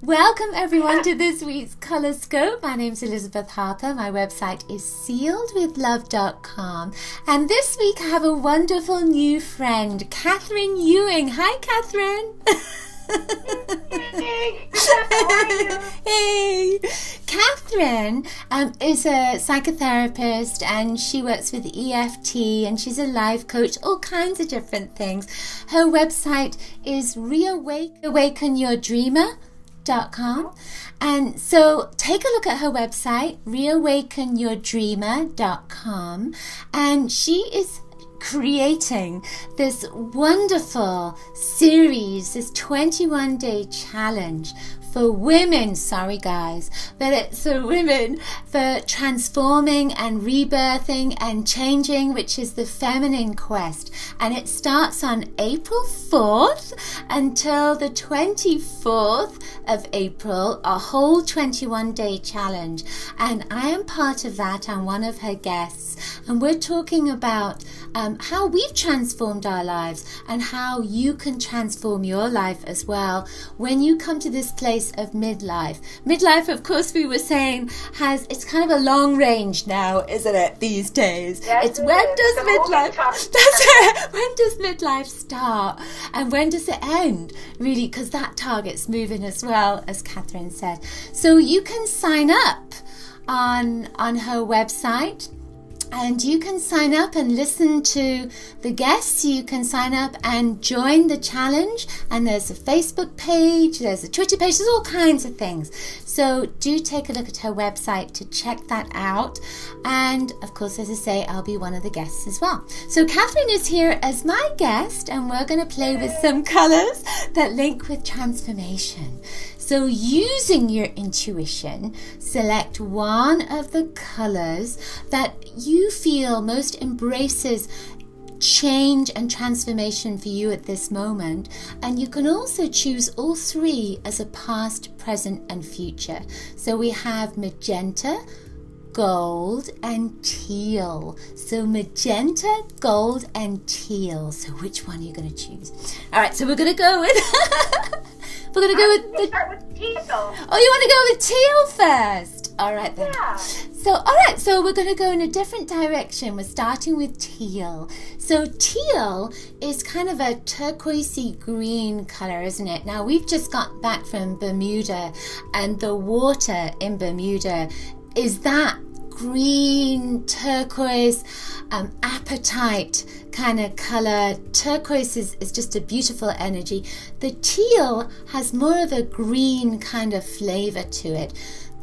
Welcome everyone to this week's Colorscope. My name's Elizabeth Harper. My website is sealedwithlove.com. And this week I have a wonderful new friend, Catherine Ewing. Hi, Catherine. Hey, how are you? Hey. Catherine is a psychotherapist and she works with EFT and she's a life coach, all kinds of different things. Her website is reawakenyourdreamer.com. And so take a look at her website, reawakenyourdreamer.com, and she is creating this wonderful series, this 21-day challenge for women, sorry guys, but it's for women, for transforming and rebirthing and changing, which is the feminine quest. And it starts on April 4th until the 24th of April, a whole 21-day challenge. And I am part of that. I'm one of her guests. And we're talking about how we've transformed our lives and how you can transform your life as well when you come to this place of midlife. Midlife, of course, we were saying, it's kind of a long range now, isn't it, these days? Yes, It's when does midlife, that's it, when does midlife start and when does it end, really, because that target's moving as well, as Catherine said. So you can sign up on her website. And you can sign up and listen to the guests. You can sign up and join the challenge. And there's a Facebook page, there's a Twitter page, there's all kinds of things. So do take a look at her website to check that out. And of course, as I say, I'll be one of the guests as well. So Catherine is here as my guest, and we're going to play with some colors that link with transformation. So using your intuition, select one of the colors that you feel most embraces change and transformation for you at this moment. And you can also choose all three as a past, present, and future. So we have magenta, gold, and teal. So magenta, gold, and teal. So which one are you going to choose? All right, so we're going to go with... We're going to go with start with teal. Oh, you want to go with teal first? All right then. Yeah. So we're going to go in a different direction. We're starting with teal. So teal is kind of a turquoisey green color, isn't it? Now, we've just got back from Bermuda, and the water in Bermuda is that green, turquoise, apatite kind of color. Turquoise is just a beautiful energy. The teal has more of a green kind of flavor to it.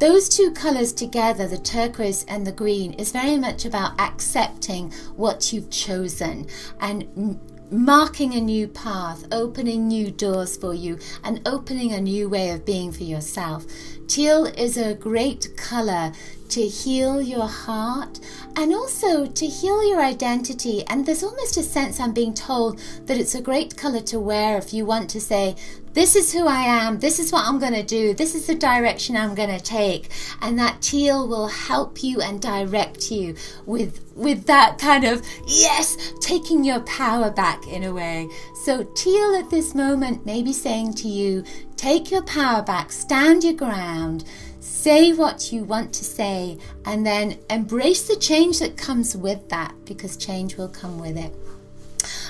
Those two colors together, the turquoise and the green, is very much about accepting what you've chosen and marking a new path, opening new doors for you, and opening a new way of being for yourself. Teal is a great color to heal your heart and also to heal your identity. And there's almost a sense, I'm being told, that it's a great color to wear if you want to say, this is who I am, this is what I'm going to do, this is the direction I'm going to take. And that teal will help you and direct you with that kind of, yes, taking your power back in a way. So teal at this moment may be saying to you, take your power back, stand your ground, say what you want to say, and then embrace the change that comes with that, because change will come with it.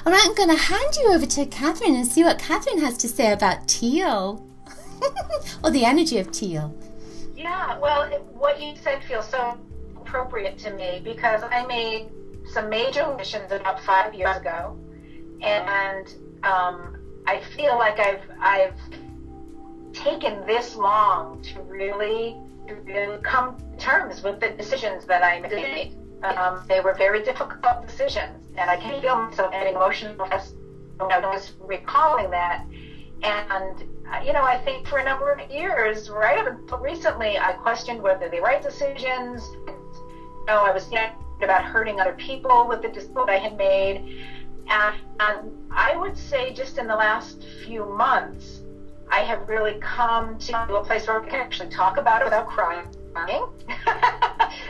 All right, I'm going to hand you over to Catherine and see what Catherine has to say about teal, or the energy of teal. Yeah, well, what you said feels so appropriate to me because I made some major decisions about 5 years ago, and I feel like I've taken this long to really come to terms with the decisions that I made. They were very difficult decisions, and I can feel myself getting emotional just recalling that. And I think for a number of years, right up until recently, I questioned whether they were right decisions. I was scared about hurting other people with the decision I had made. And I would say just in the last few months, I have really come to a place where we can actually talk about it without crying. And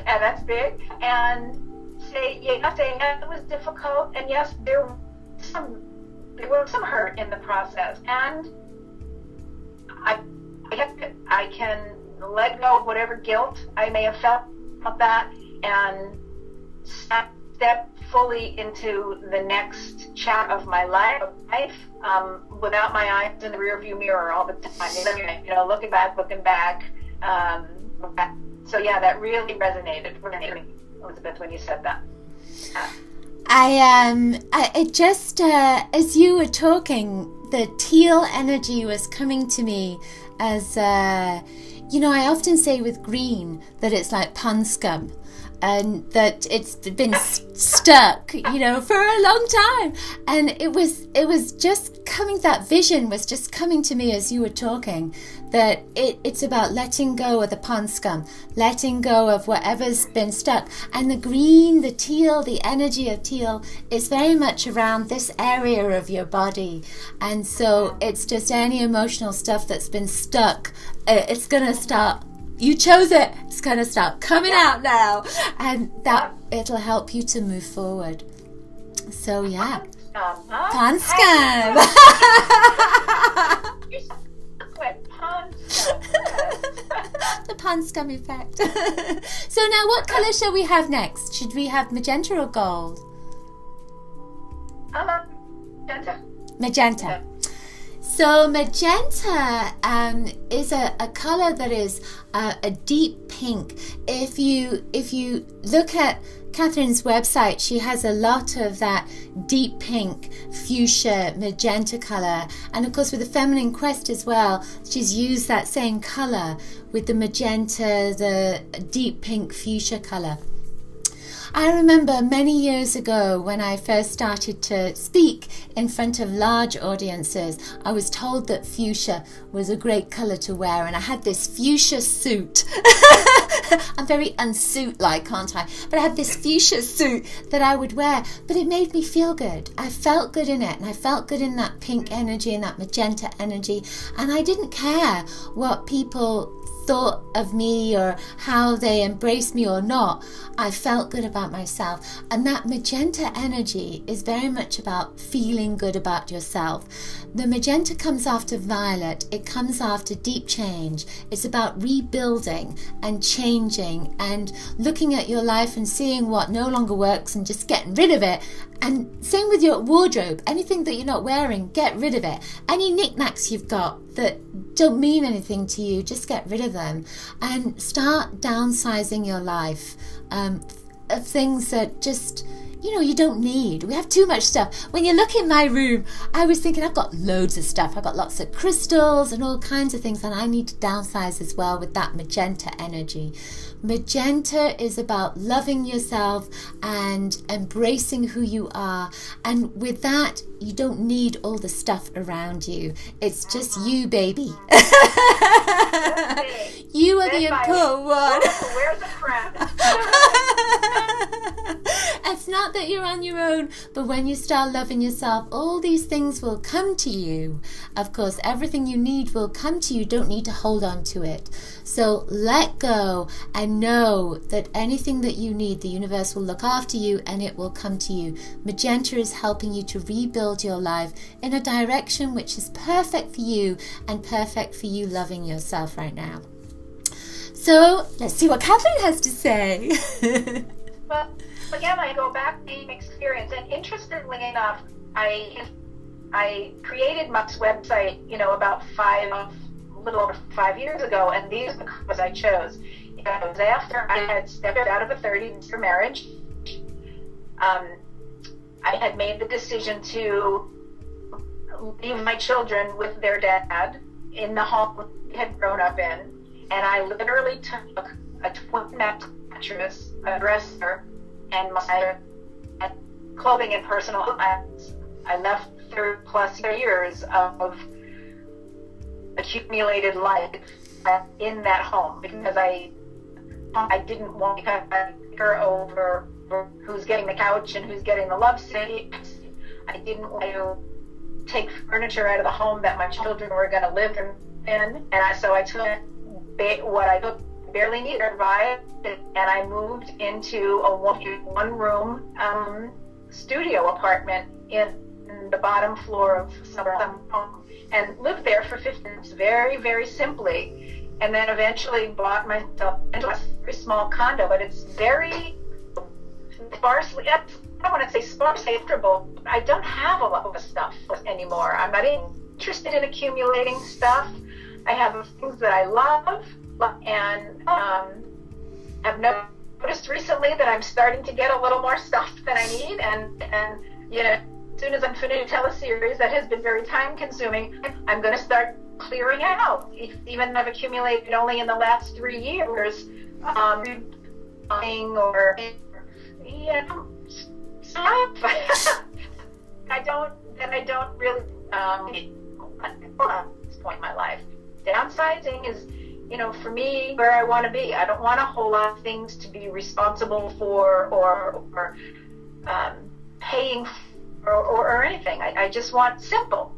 that's big. And say yes, it was difficult. And yes, there was some hurt in the process. And I can let go of whatever guilt I may have felt about that and step fully into the next chapter of my life, without my eyes in the rearview mirror all the time. You know, looking back. So yeah, that really resonated with me, Elizabeth, when you said that. It just, as you were talking, the teal energy was coming to me as, you know, I often say with green that it's like pond scum, and that it's been stuck, you know, for a long time. And it was just coming, that vision was just coming to me as you were talking, that it's about letting go of the pond scum, letting go of whatever's been stuck. And the green, the teal, the energy of teal is very much around this area of your body. And so it's just any emotional stuff that's been stuck, it's going to start. You chose it. It's going to start coming out now, and that it'll help you to move forward. So yeah, pond scum. The pond scum effect. So now, what color shall we have next? Should we have magenta or gold? Magenta. Magenta. So magenta is a color that is a deep pink. If you look at Catherine's website, she has a lot of that deep pink, fuchsia, magenta color. And of course with the Feminine Quest as well, she's used that same color with the magenta, the deep pink fuchsia color. I remember many years ago when I first started to speak in front of large audiences, I was told that fuchsia was a great colour to wear, and I had this fuchsia suit. I'm very unsuit-like, aren't I? But I had this fuchsia suit that I would wear, but it made me feel good. I felt good in it, and I felt good in that pink energy and that magenta energy, and I didn't care what people thought of me or how they embraced me or not. I felt good about myself, and that magenta energy is very much about feeling good about yourself. The magenta comes after violet. It comes after deep change. It's about rebuilding and changing and looking at your life and seeing what no longer works and just getting rid of it. And same with your wardrobe. Anything that you're not wearing, get rid of it. Any knickknacks you've got that don't mean anything to you, just get rid of them and start downsizing your life of things that just, you know, you don't need. We have too much stuff. When you look in my room, I was thinking I've got loads of stuff. I've got lots of crystals and all kinds of things, and I need to downsize as well with that magenta energy. Magenta is about loving yourself and embracing who you are, and with that you don't need all the stuff around you. It's just you, baby. You are the important one. Where's the friend? It's not that you're on your own, but when you start loving yourself, all these things will come to you. Of course, everything you need will come to you. Don't need to hold on to it. So let go and know that anything that you need, the universe will look after you and it will come to you. Magenta is helping you to rebuild your life in a direction which is perfect for you and perfect for you loving yourself right now. So let's see what Catherine has to say. Well, again, I go back to the experience, and interestingly enough, I created my website, about a little over 5 years ago, and these are the colors I chose. It was after I had stepped out of a 30s for marriage. I had made the decision to leave my children with their dad in the home we had grown up in, and I literally took a twin mattress, a dresser, and my clothing and personal items. I left 30+ years of accumulated life in that home because I didn't want to figure over who's getting the couch and who's getting the love seat. I didn't want to take furniture out of the home that my children were going to live in, and so I took what I barely needed to buy, and I moved into a one-room studio apartment in in the bottom floor of some home and lived there for 15 years, very, very simply. And then eventually bought myself into a very small condo, but it's very sparsely, I don't want to say sparsely comfortable. I don't have a lot of stuff anymore. I'm not interested in accumulating stuff. I have things that I love, and I've noticed recently that I'm starting to get a little more stuff than I need, and you know, as soon as I'm finished a teleseries that has been very time consuming, I'm going to start clearing out. Even I've accumulated only in the last 3 years, or stuff I don't really at this point in my life. Downsizing is, for me, where I want to be. I don't want a whole lot of things to be responsible for or paying for or anything. I just want simple.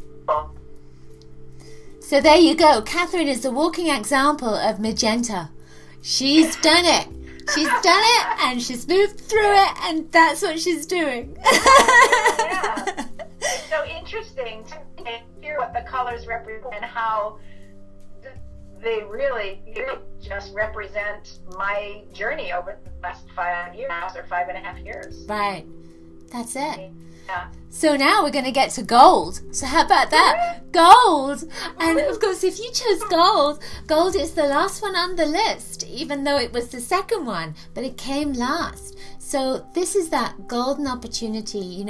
So there you go. Catherine is the walking example of magenta. She's done it. She's done it, and she's moved through it, and that's what she's doing. Yeah. So interesting to hear what the colors represent and how they really just represent my journey over the last 5 years or 5.5 years. Right. That's it. Yeah. So now we're going to get to gold. So how about that? Gold! And of course, if you chose gold is the last one on the list, even though it was the second one, but it came last. So this is that golden opportunity,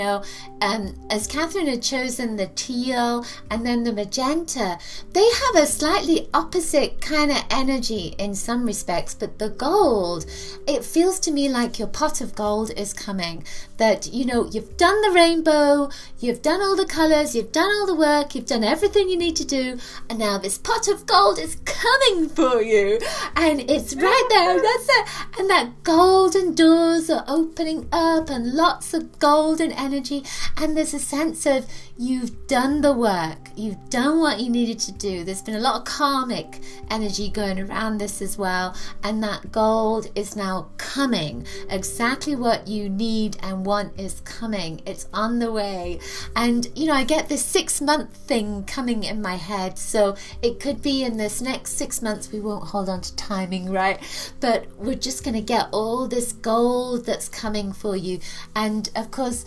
as Catherine had chosen the teal and then the magenta, they have a slightly opposite kind of energy in some respects, but the gold, it feels to me like your pot of gold is coming. That, you've done the rainbow, you've done all the colors, you've done all the work, you've done everything you need to do, and now this pot of gold is coming for you, and it's right there, that's it, and that golden doors are opening up, and lots of golden energy, and there's a sense of you've done the work, you've done what you needed to do. There's been a lot of karmic energy going around this as well, and that gold is now coming. Exactly what you need and want is coming. It's on the way. And I get this 6-month thing coming in my head, so it could be in this next 6 months. We won't hold on to timing, right? But we're just going to get all this gold that's coming for you. And of course,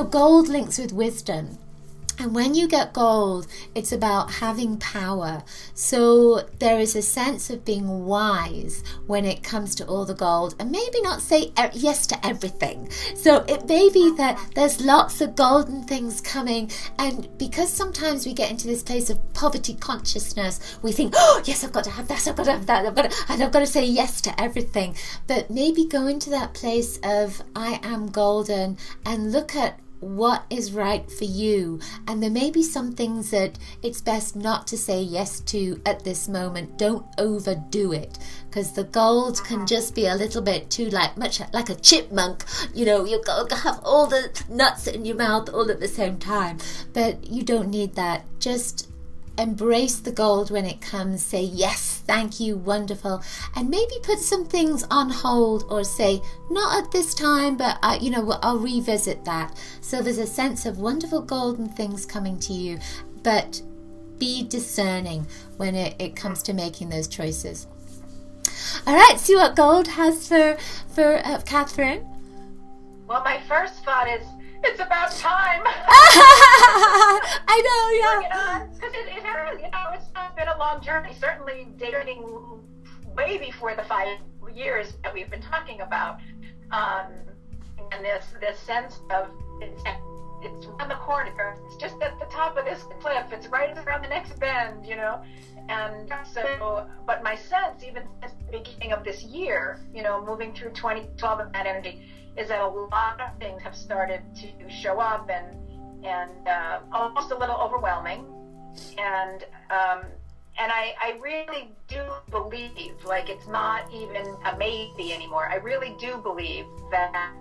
gold links with wisdom. And when you get gold, it's about having power. So there is a sense of being wise when it comes to all the gold, and maybe not say yes to everything. So it may be that there's lots of golden things coming, and because sometimes we get into this place of poverty consciousness, we think, oh yes, I've got to have that, I've got to have that, I've got to say yes to everything. But maybe go into that place of I am golden and look at what is right for you, and there may be some things that it's best not to say yes to at this moment. Don't overdo it, because the gold can just be a little bit too much like a chipmunk. You've got to have all the nuts in your mouth all at the same time, but you don't need that. Just embrace the gold when it comes. Say yes, thank you, wonderful, and maybe put some things on hold, or say not at this time, but I'll revisit that. So there's a sense of wonderful golden things coming to you, but be discerning when it comes to making those choices. All right, see what gold has for Catherine. Well, my first thought is it's about time. I know, yeah. Because it has, it's not been a long journey. Certainly dating way before the 5 years that we've been talking about. And this sense of it's around the corner. It's just at the top of this cliff. It's right around the next bend, And so, but my sense, even since the beginning of this year, moving through 2012 and that energy, is that a lot of things have started to show up and almost a little overwhelming. And I really do believe, like, it's not even a maybe anymore. I really do believe that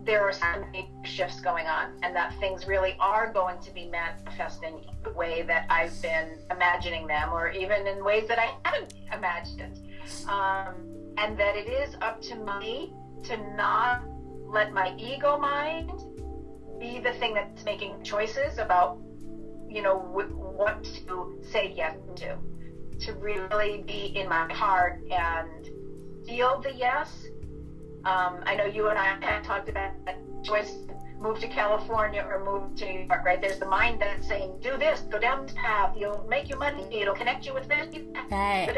there are some big shifts going on, and that things really are going to be manifesting the way that I've been imagining them, or even in ways that I haven't imagined. And that it is up to me to not let my ego mind be the thing that's making choices about, what to say yes to really be in my heart and feel the yes. I know you and I have talked about that choice, move to California or move to New York, right? There's the mind that's saying, do this, go down this path, you'll make you money, it'll connect you with this, right.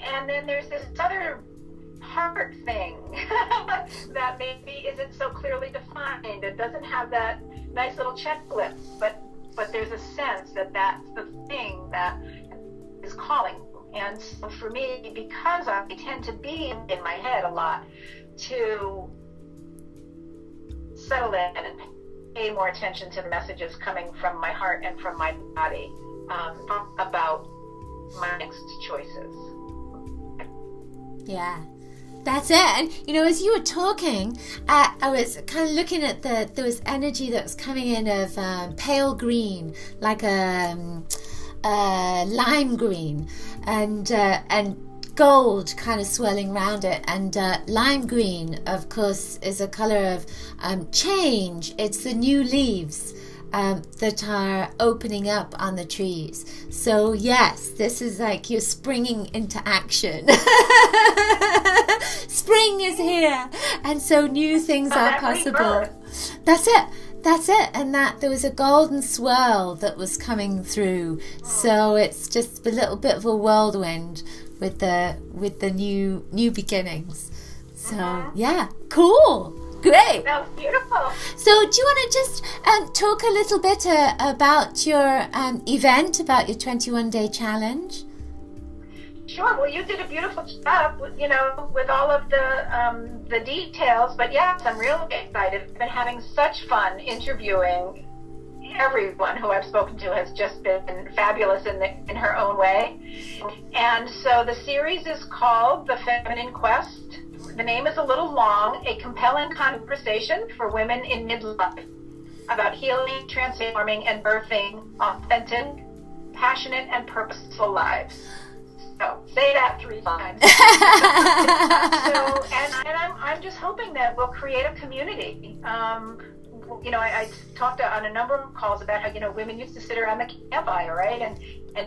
And then there's this other heart thing that maybe isn't so clearly defined. It doesn't have that nice little checklist, but there's a sense that that's the thing that is calling. And so for me, because I tend to be in my head a lot, to settle in and pay more attention to the messages coming from my heart and from my body about my next choices. Yeah. That's it. And, as you were talking, I was kind of looking at there was energy that was coming in of pale green, like a lime green, and gold kind of swirling around it. And lime green, of course, is a color of change. It's the new leaves that are opening up on the trees. So yes, this is like you're springing into action. Spring is here, and so new things are possible. That's it. And that there was a golden swirl that was coming through. So it's just a little bit of a whirlwind with the new beginnings. So yeah, cool. Great. That was beautiful. So do you want to just talk a little bit about your event, about your 21-day challenge? Sure. Well, you did a beautiful job, with all of the details. But yes, I'm really excited. I've been having such fun interviewing. Everyone who I've spoken to has just been fabulous in her own way. And so the series is called The Feminine Quest. The name is a little long, a compelling conversation for women in midlife about healing, transforming, and birthing authentic, passionate, and purposeful lives. So say that 3 times. I'm just hoping that we'll create a community. I talked on a number of calls about how, women used to sit around the campfire, right? And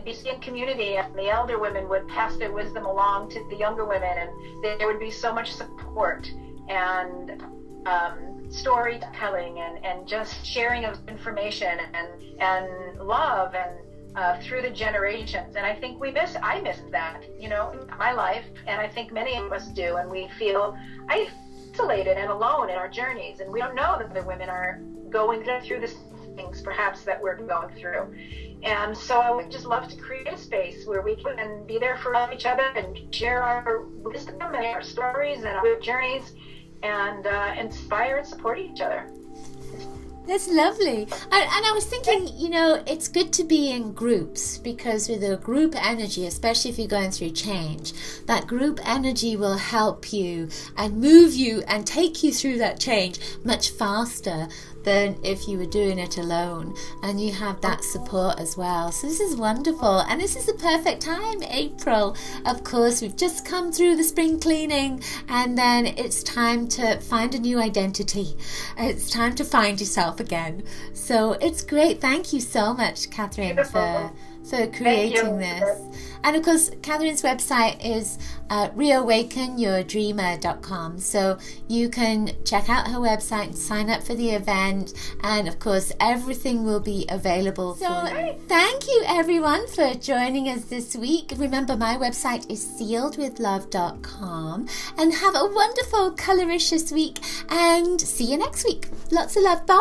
be in community, and the elder women would pass their wisdom along to the younger women, and there would be so much support and storytelling and just sharing of information and love and through the generations. And I think I miss that, in my life, and I think many of us do, and we feel isolated and alone in our journeys, and we don't know that other women are going through the things perhaps that we're going through. And so I would just love to create a space where we can be there for each other and share our wisdom and our stories and our journeys and inspire and support each other. That's lovely. And I was thinking, it's good to be in groups, because with a group energy, especially if you're going through change, that group energy will help you and move you and take you through that change much faster than if you were doing it alone, and you have that support as well. So this is wonderful, and this is the perfect time, April. Of course, we've just come through the spring cleaning, and then it's time to find a new identity. It's time to find yourself again. So it's great. Thank you so much, Catherine, for creating this. And of course, Catherine's website is reawakenyourdreamer.com. So you can check out her website and sign up for the event. And of course, everything will be available for you. Thank you, everyone, for joining us this week. Remember, my website is sealedwithlove.com. And have a wonderful Coloriscious week. And see you next week. Lots of love. Bye.